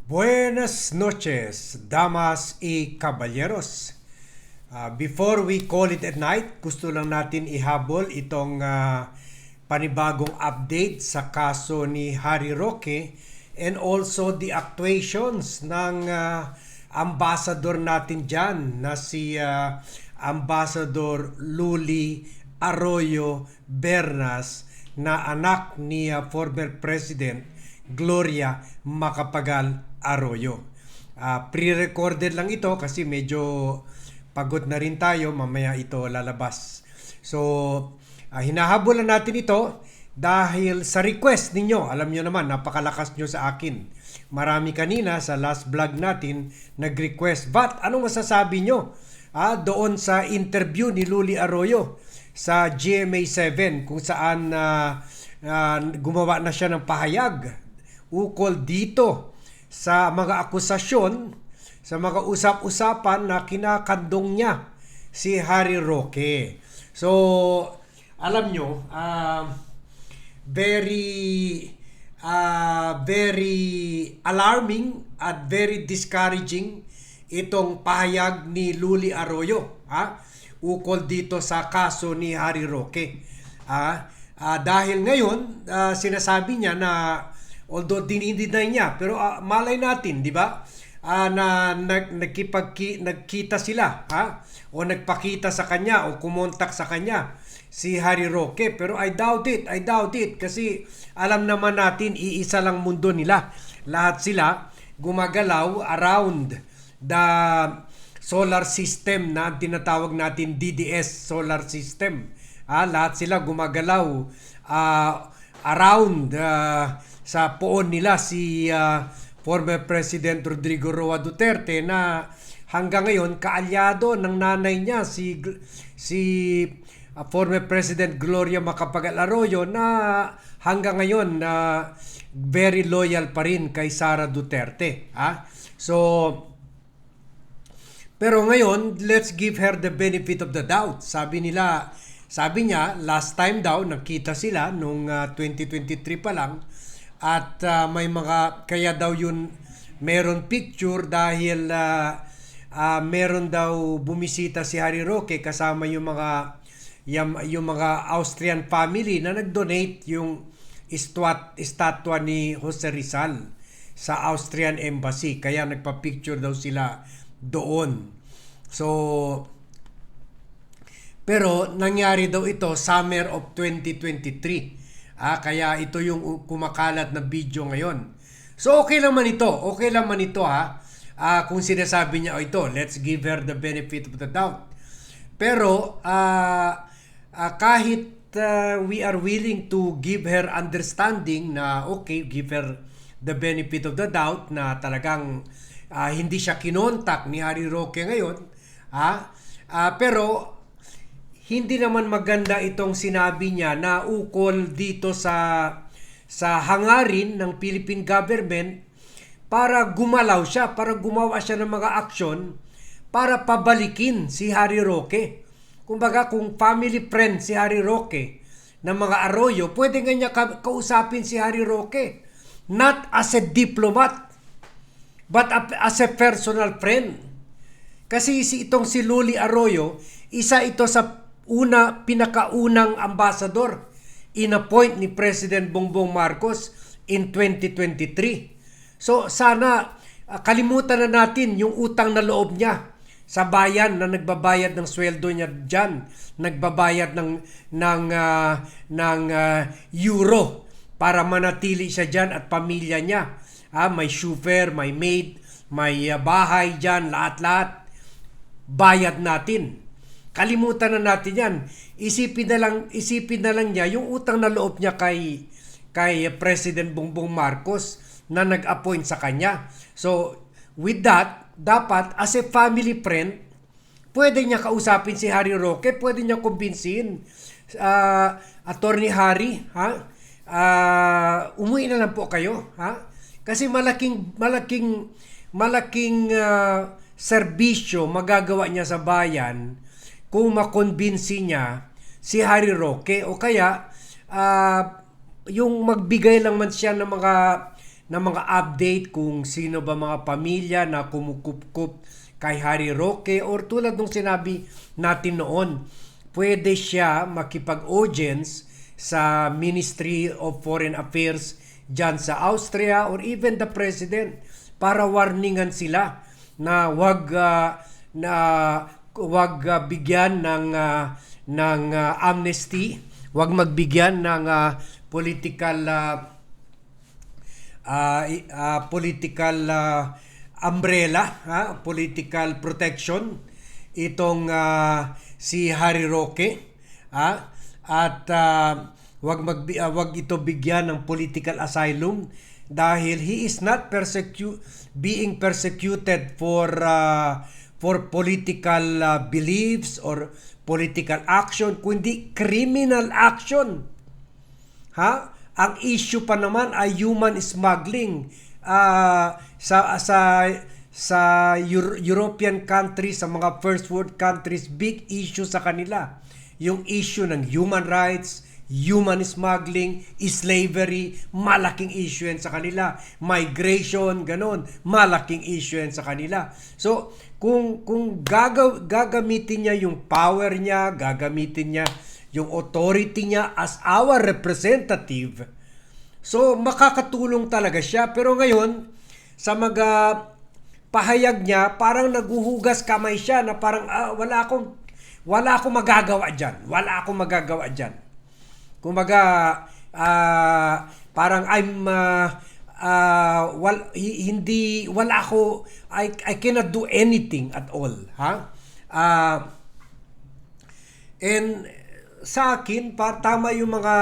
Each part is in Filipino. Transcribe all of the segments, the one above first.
Buenas noches, damas y caballeros. Before we call it at night, gusto lang natin ihabol itong panibagong update sa kaso ni Harry Roque and also the actuations ng ambassador natin dyan na si Ambassador Luli Arroyo Bernas na anak ni former President Gloria Macapagal Arroyo. Pre-recorded lang ito kasi medyo pagod na rin tayo, mamaya ito lalabas. So, hinahabolan natin ito dahil sa request ninyo. Alam nyo naman, napakalakas nyo sa akin. Marami kanina sa last vlog natin nag-request. But anong masasabi nyo doon sa interview ni Luli Arroyo sa GMA7 kung saan gumawa na siya ng pahayag ukol dito sa mga akusasyon, sa mga usap-usapan na kinakandong niya si Harry Roque. So, alam nyo, very alarming at very discouraging itong pahayag ni Luli Arroyo ukol dito sa kaso ni Harry Roque. Dahil ngayon, sinasabi niya na although dinideny niya, pero malay natin, di ba? Na nagkita sila, o nagpakita sa kanya o kumontak sa kanya si Harry Roque, pero I doubt it kasi alam naman natin iisa lang mundo nila. Lahat sila gumagalaw around the solar system na tinatawag natin DDS solar system. Lahat sila gumagalaw around sa poon nila si former President Rodrigo Roa Duterte na hanggang ngayon kaalyado ng nanay niya si former President Gloria Macapagal Arroyo na hanggang ngayon very loyal pa rin kay Sara Duterte. So, pero ngayon, let's give her the benefit of the doubt. Sabi niya, last time daw, nakita sila nung 2023 pa lang. At may mga, kaya daw yun, meron picture dahil meron daw bumisita si Harry Roque kasama yung mga Austrian family na nag-donate yung estatwa ni Jose Rizal sa Austrian Embassy. Kaya nagpa-picture daw sila doon. So, pero nangyari daw ito summer of 2023. Kaya ito yung kumakalat na video ngayon. So okay lang man ito. Kung sinasabi niya ito, let's give her the benefit of the doubt. Pero kahit we are willing to give her understanding na okay, give her the benefit of the doubt na talagang hindi siya kinontak ni Harry Roque ngayon. Pero hindi naman maganda itong sinabi niya na ukol dito sa hangarin ng Philippine government para gumalaw siya, para gumawa siya ng mga aksyon para pabalikin si Harry Roque. Kumbaga kung family friend si Harry Roque ng mga Arroyo, pwede nga niya kausapin si Harry Roque. Not as a diplomat, but as a personal friend. Kasi itong si Luli Arroyo, isa ito sa pinakaunang ambassador in-appoint ni President Bongbong Marcos in 2023. So sana kalimutan na natin yung utang na loob niya sa bayan na nagbabayad ng sweldo niya diyan, nagbabayad ng euro para manatili siya diyan at pamilya niya. May chauffeur, may maid, may bahay diyan, lahat-lahat bayad natin. Kalimutan na natin yan. Isipin na lang niya yung utang na loob niya kay President Bongbong Marcos na nag-appoint sa kanya. So, with that, dapat as a family friend, pwede niya kausapin si Harry Roque, pwede niya kumbinsihin. Attorney Harry, umuwi na lang po kayo. Kasi malaking serbisyo magagawa niya sa bayan kung makonbinsi niya si Harry Roque o kaya yung magbigay lang man siya ng ng mga update kung sino ba mga pamilya na kumukupkup kay Harry Roque, or tulad nung sinabi natin noon, pwede siya makipag-audience sa Ministry of Foreign Affairs dyan sa Austria, or even the President, para warningan sila na wag bigyan ng amnesty, wag magbigyan ng political umbrella, political protection itong si Harry Roque, at wag ito bigyan ng political asylum dahil he is not being persecuted for political beliefs or political action, kundi criminal action. Ang issue pa naman ay human smuggling. Sa European countries, sa mga first world countries, big issue sa kanila yung issue ng human rights, human smuggling, slavery, malaking issue yan sa kanila. Migration, ganon, malaking issue yan sa kanila. So, kung gagamitin niya yung power niya, gagamitin niya yung authority niya as our representative, so makakatulong talaga siya. Pero ngayon, sa pahayag niya, parang naguhugas kamay siya na parang wala akong magagawa dyan. Wala akong magagawa dyan. Kumbaga, parang I cannot do anything at all. And sa akin, tama yung mga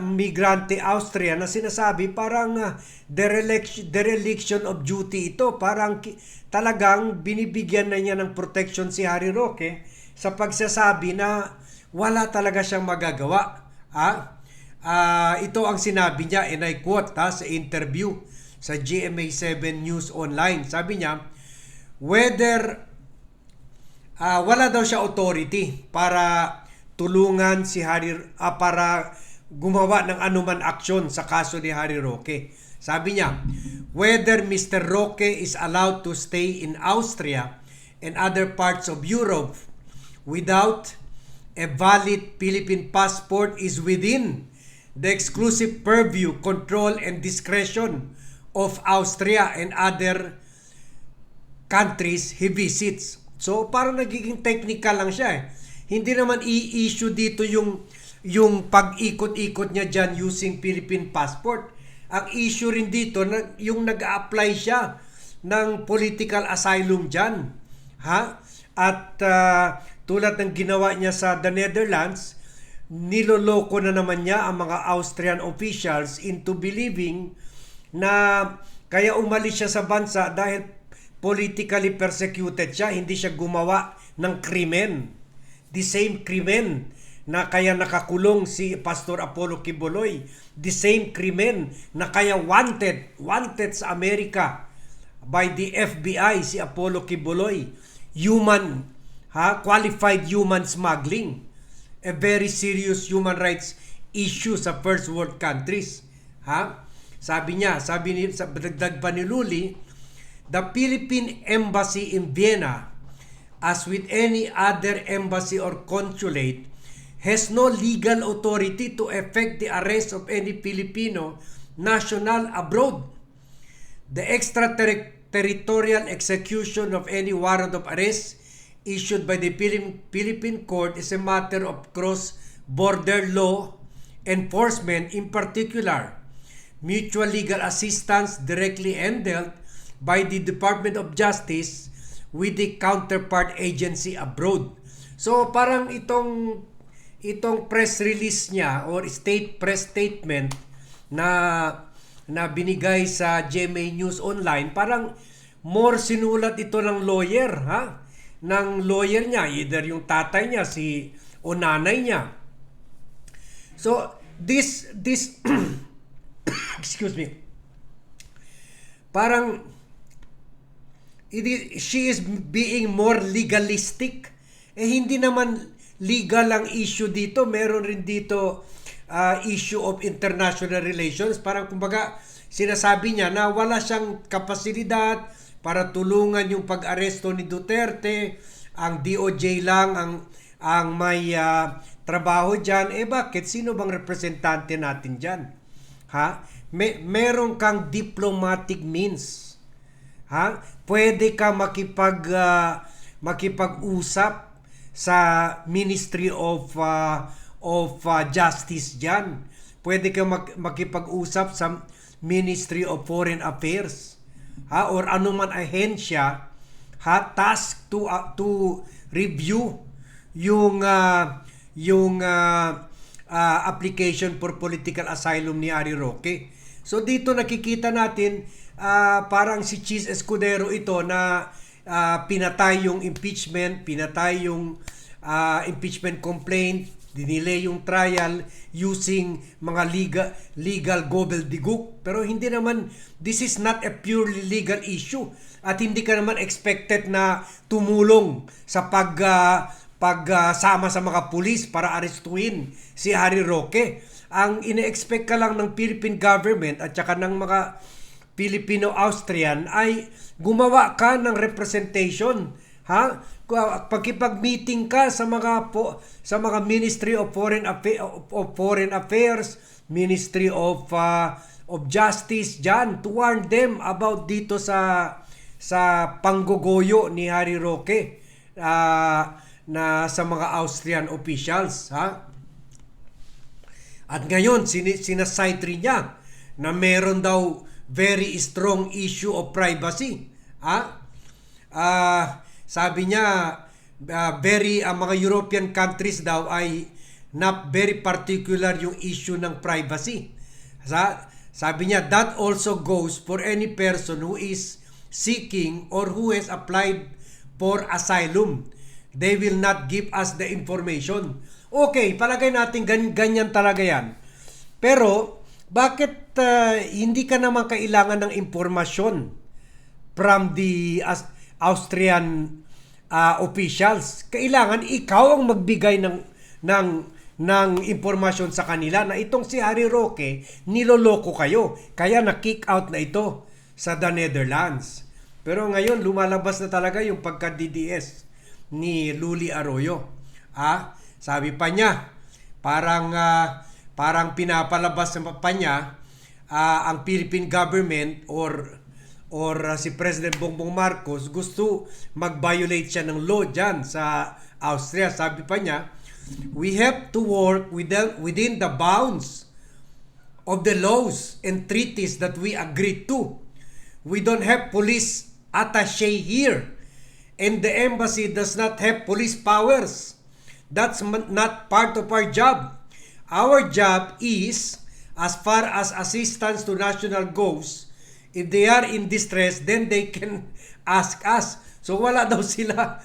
migrante Austria na sinasabi, parang dereliction of duty ito. Parang talagang binibigyan na niya ng protection si Harry Roque sa pagsasabi na wala talaga siyang magagawa. Ito ang sinabi niya, and I quote sa interview sa GMA7 News Online. Sabi niya, wala daw siya authority para tulungan si Harry, para gumawa ng anuman aksyon sa kaso ni Harry Roque. Sabi niya, whether Mr. Roque is allowed to stay in Austria and other parts of Europe without a valid Philippine passport is within the exclusive purview, control, and discretion of Austria and other countries he visits. So, parang nagiging technical lang siya. Hindi naman i-issue dito yung pag-ikot-ikot niya dyan using Philippine passport. Ang issue rin dito, yung nag-a-apply siya ng political asylum dyan. At tulad ng ginawa niya sa the Netherlands, niloloko na naman niya ang mga Austrian officials into believing na kaya umalis siya sa bansa dahil politically persecuted siya, hindi siya gumawa ng krimen. The same krimen na kaya nakakulong si Pastor Apollo Kibuloy. The same krimen na kaya wanted sa Amerika by the FBI si Apollo Kibuloy. Qualified human smuggling, a very serious human rights issue sa first world countries. Sabi dagdag pa ni Luli, the Philippine Embassy in Vienna, as with any other embassy or consulate, has no legal authority to effect the arrest of any Filipino national abroad. The extraterritorial execution of any warrant of arrest issued by the Philippine court is a matter of cross-border law enforcement, in particular, mutual legal assistance directly handled by the Department of Justice with the counterpart agency abroad. So parang itong press release niya or press statement na binigay sa GMA News Online, parang more sinulat ito ng lawyer, ng lawyer niya, either yung tatay niya o nanay niya. So this excuse me, parang she is being more legalistic. Hindi naman legal ang issue dito. Meron rin dito issue of international relations. Parang kumbaga sinasabi niya na wala siyang kapasilidad para tulungan yung pag-aresto ni Duterte. Ang DOJ lang ang may trabaho diyan. Bakit? Sino bang representante natin diyan? Ha? Meron kang diplomatic means. Ha? Pwede ka makipag-usap sa Ministry of Justice diyan. Pwede ka makipag-usap sa Ministry of Foreign Affairs, or anuman ahensya, task to review yung application for political asylum ni Harry Roque. So dito nakikita natin parang si Cheese Escudero ito na pinatay yung impeachment complaint, dinelay yung trial using mga legal gobbledygook. Pero hindi naman, this is not a purely legal issue. At hindi ka naman expected na tumulong sa pagsama sa mga pulis para arestuhin si Harry Roque. Ang ine-expect ka lang ng Philippine government at saka ng mga Filipino-Austrian ay gumawa ka ng representation. Pagkipag-meeting ka sa mga Ministry of Foreign Affairs, Ministry of Justice diyan, to warn them about dito sa panggogoyo ni Harry Roque na sa mga Austrian officials, At ngayon sinasite rin niya na meron daw very strong issue of privacy. Sabi niya, mga European countries daw ay not very particular yung issue ng privacy. Sabi niya, that also goes for any person who is seeking or who has applied for asylum. They will not give us the information. Okay, palagay natin ganyan talaga yan. Pero, bakit hindi ka naman kailangan ng impormasyon from the Austrian officials? Kailangan ikaw ang magbigay ng impormasyon sa kanila na itong si Harry Roque, niloloko kayo. Kaya na-kick out na ito sa the Netherlands. Pero ngayon, lumalabas na talaga yung pagka-DDS ni Luli Arroyo. Sabi pa niya, parang pinapalabas pa niya ang Philippine government or si President Bongbong Marcos gusto mag-violate siya ng law dyan sa Austria. Sabi pa niya, we have to work within the bounds of the laws and treaties that we agreed to. We don't have police attaché here, and the embassy does not have police powers. That's not part of our job. Our job is, as far as assistance to national goes, if they are in distress, then they can ask us. So wala daw sila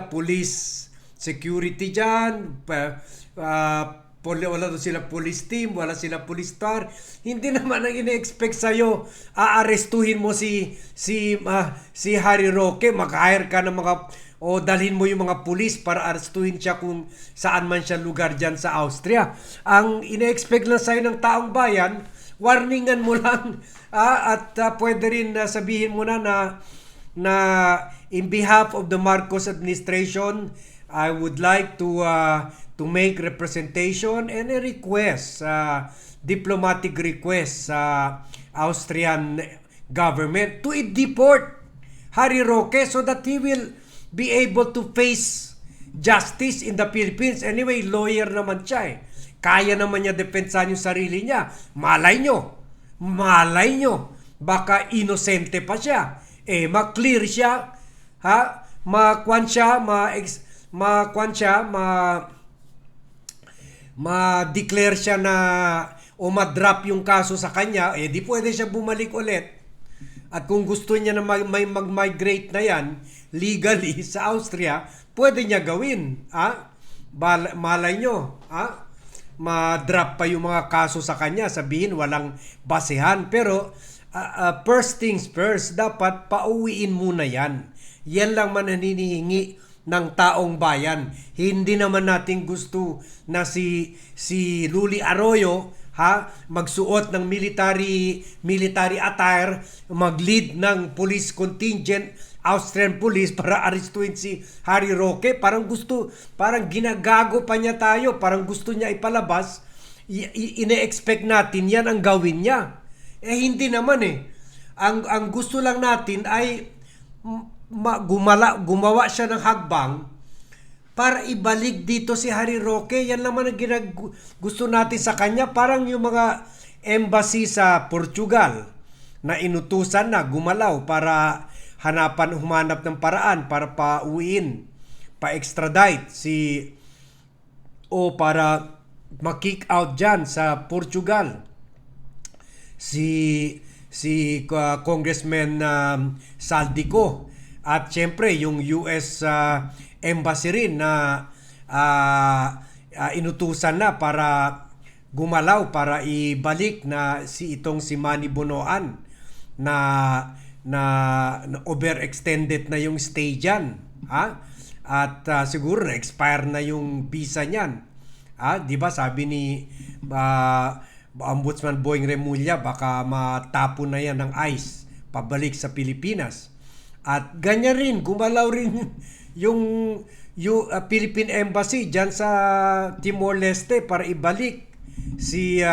police security dyan, wala daw sila police team, wala sila police star. Hindi naman ang ine-expect sa'yo, aarestuhin mo si Harry Roque, mag-hire ka ng dalhin mo yung mga pulis para arestuhin siya kung saan man siya lugar dyan sa Austria. Ang ine-expect lang sa'yo ng taong bayan, warningan mo lang, at pwede rin sabihin mo na in behalf of the Marcos administration, I would like to make representation and a request, diplomatic request sa Austrian government to deport Harry Roque so that he will be able to face justice in the Philippines. Anyway, lawyer naman siya Kaya naman niya depensahan yung sarili niya. Malay nyo, baka inosente pa siya. Ma-clear siya, ma-declare siya na o ma-drop yung kaso sa kanya, di pwede siya bumalik ulit. At kung gusto niya na mag-migrate na yan legally sa Austria, pwede niya gawin. Malay nyo, ma-drop pa yung mga kaso sa kanya, sabihin walang basehan. Pero first things first, dapat pauwiin muna yan. Yan lang man hinihingi ng taong bayan. Hindi naman natin gusto na si Luli Arroyo magsuot ng military attire, mag-lead ng police contingent, Austrian police, para arestuin si Harry Roque. Parang ginagago pa niya tayo, parang gusto niya ipalabas. Ine-expect natin yan ang gawin niya. Hindi naman ang gusto lang natin ay gumawa siya ng hagbang para ibalik dito si Harry Roque. Yan naman ang gusto natin sa kanya. Parang yung mga embassy sa Portugal na inutusan na gumalaw para humanap ng paraan para pa-extradite o para ma-kick out dyan sa Portugal si Congressman Saldico. At syempre yung US embassy rin na inutusan na para gumalaw para ibalik na si Manny Bonoan na overextended na yung stay dyan. At siguro na expire na yung visa niyan. Di ba sabi ni Ombudsman Boying Remulla, baka matapon na yan ng ICE pabalik sa Pilipinas. At ganyan rin, gumalaw rin yung Philippine Embassy dyan sa Timor-Leste para ibalik si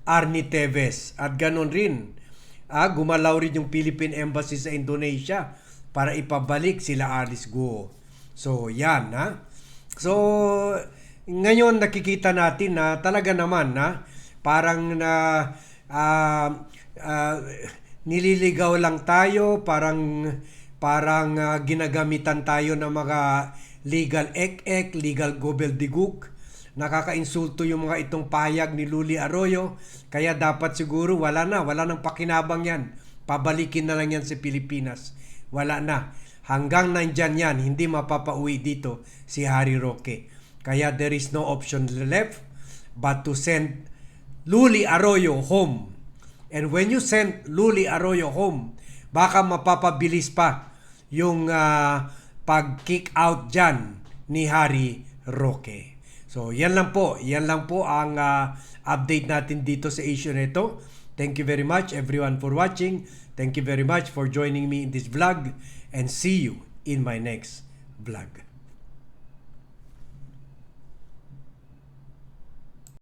Arnie Teves. At ganon rin, gumalaw rin yung Philippine Embassy sa Indonesia para ipabalik sila Alice Guo. So, yan. So, ngayon nakikita natin na talaga naman parang nililigaw lang tayo, parang ginagamitan tayo ng mga legal legal gobbledygook. Nakakainsulto yung mga itong pahayag ni Luli Arroyo, kaya dapat siguro wala nang pakinabang yan. Pabalikin na lang yan sa Pilipinas. Wala na. Hanggang nandyan yan, hindi mapapauwi dito si Harry Roque. Kaya there is no option left but to send Luli Arroyo home. And when you send Luli Arroyo home, baka mapapabilis pa yung pag-kick out dyan ni Harry Roque. So, yan lang po ang update natin dito sa issue nito. Thank you very much everyone for watching. Thank you very much for joining me in this vlog, and see you in my next vlog.